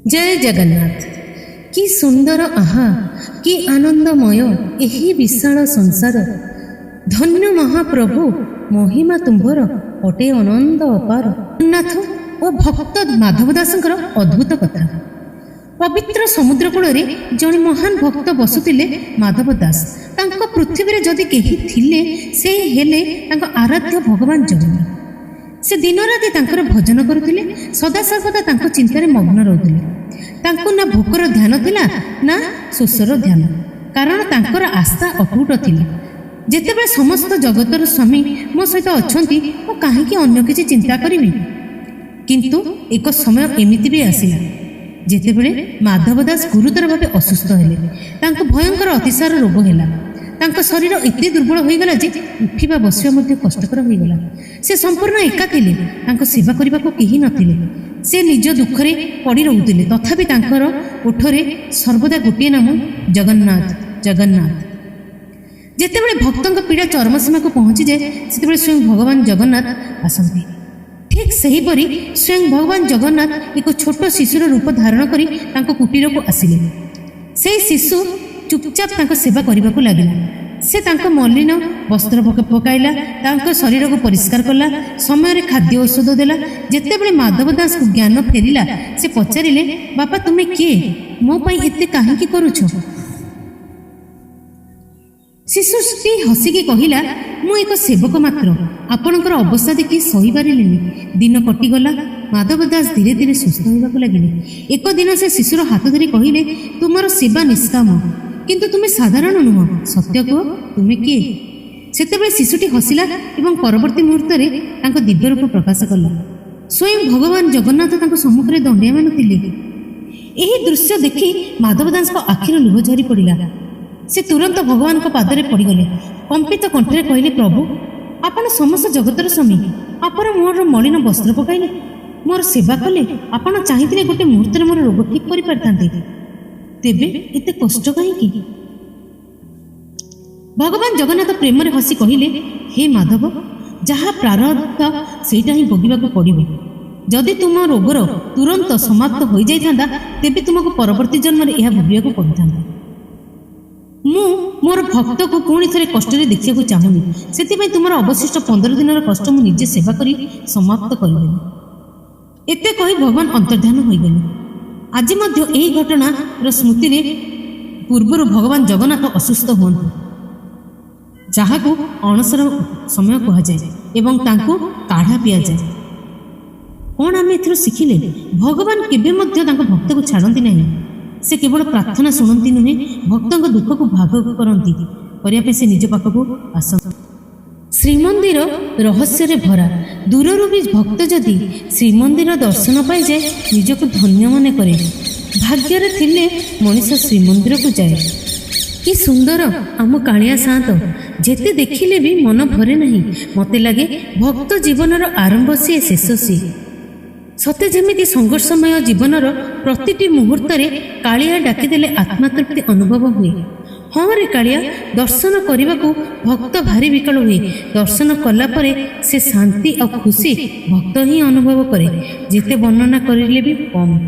जय जगन्नाथ। कि सुंदर आहा कि आनंदमय एही विशाल संसार। धन्य महाप्रभु महिमा तुम्भर अटे अनंद अपार। जगन्नाथ और भक्त माधव दासंकर अद्भुत कथा। पवित्र समुद्र कूल जड़े महान भक्त बसुले माधव दास। तांको पृथ्वी रे जदि केही थिले से हेले तांको आराध्य भगवान जगन्नाथ। से दिन राति तांकर भजन करुथिले, सदा सर्वदा तांको चिंतार मग्न रहुथिले। तांको ना भोकर ध्यान थिला ना शोषर ध्यान, कारण तांकर आस्था अटूट थिला। जेतेबेले समस्त जगतर स्वामी मो सहित अछंती ओ काहेकि अन्य किछि चिंता करिवि। किंतु एक समय एमिति भी आसिला जेतेबेले माधव दास गुरुतर भावे असुस्थ हेले। तांको भयंकर अतिसार रोग हेला। तांको शरीर एते दुर्बल हो गला जे उठिबा बसिबा मध्ये कष्टकर हो गला। से संपूर्ण एका थिले, तांको सेवा करबा को केही नथिले। से निज दुखरे पड़ी रहुथिले, तथापि तांकर ओठरे सर्वदा गोटे नाम जगन्नाथ जगन्नाथ। जेतेबेले भक्तंक पीड़ा चरमसीमा को पहुंची जाए सेतेबेले स्वयं भगवान जगन्नाथ आसंती। ठीक सेहीपरि स्वयं भगवान जगन्नाथ एक छोट शिशुर रूप धारण करी तांको कुटीर को आसिले। से शिशु चुपचाप तांको सेवा करने को लगिला। से तांको मलिन वस्त्र पकाइला, तांको शरीर को परिष्कार कला, समय रे खाद्य औषध देला। जेतेबेले माधव दास को ज्ञान फेरिला से पचारिले, बापा तुमे किए, मो पई एते काहेकि करूछ? शिशुटी हसिकी कहिला, मु एक सेवक मात्र, आपणकर अवस्था देखि सही पारिलिनी। दिन कटिगला। माधव दास धीरे धीरे सुस्थ होगा लगिले। एक दिन से शिशुर हाथ धरी कहिले, तुमर सेवा निष्काम, किंतु तुमे साधारण नुह, सत्य कह तुमे किए? सेतेबेले शिशुटी हसिला एवं परवर्ती मुहूर्त रे तांको दिव्य रूप प्रकाश कला। स्वयं भगवान जगन्नाथ तांको सम्मुख रे दंडियमान थिले। एही दृश्य देखि माधव दास को आखिर लुह झरी पड़िला। से तुरंत भगवान को पादरे पड़गले। कंपित कंठरे कहले, प्रभु आपण समस्त जगतर स्वामी, आपण मोर मलिन वस्त्र पकाइले, मोर सेवा कले। आपण चाहिए गोटे मुहूर्त मोर रोग ठीक कर पारते, तेबे एते कष्ट कहीं? भगवान जगन्नाथ प्रेम रे हसी कहिले, हे माधव, जहाँ प्रारब्ध सेटा ही भोगिबाक पड़िबो। जदि तुम रोगर तुरंत समाप्त हो जाइथांदा तेबे तुमको परवर्ती जन्म रे यह भोगिबाक पड़िथांदा। मु मोर भक्त को पुणी थे कष्ट देखा चाहूनी, से तुम अवशिष्ट 15 दिन कष्ट मु निजे सेवा करी समाप्त करदेली। एते कही भगवान अंतर्ध्यान हो गले। आज मध्य यही घटना स्मृति रे पूर्वर भगवान जगन्नाथ असुस्थ हुअंतु, जहाँ को अणसर समय कह जाए एवं तांको काढ़ा पिया जाए। कौन आम एथर शिखिले, भगवान केबे मध्य तांको भक्त को छाड़ती नहीं। से केवल प्रार्थना शुणती नुहे, भक्तों दुख को भाग करती करने से निज पाखक आसती। श्रीमंदिर रहस्य रे भरा। दूररू भी भक्त जदि श्रीमंदिर दर्शन पाई जाए निजक धन्य मन करे। भाग्य थिले मनीष श्रीमंदिर को जाए। कि सुंदर आम कालिया सात, जेते देखिले भी मन भरे नहीं। मते लगे भक्त जीवनर आरंभ सी शेष सी। सते जेमिति संघर्षमय जीवनर प्रतिटी मुहूर्त रे कालिया डाकिदेले आत्मातृप्ति अनुभव हुए। हाँ रे कालिया, दर्शन करने को भक्त भारी विकल हुए। दर्शन कला परे से शांति और खुशी भक्त ही अनुभव करे, जेते वर्णना करिले भी कम।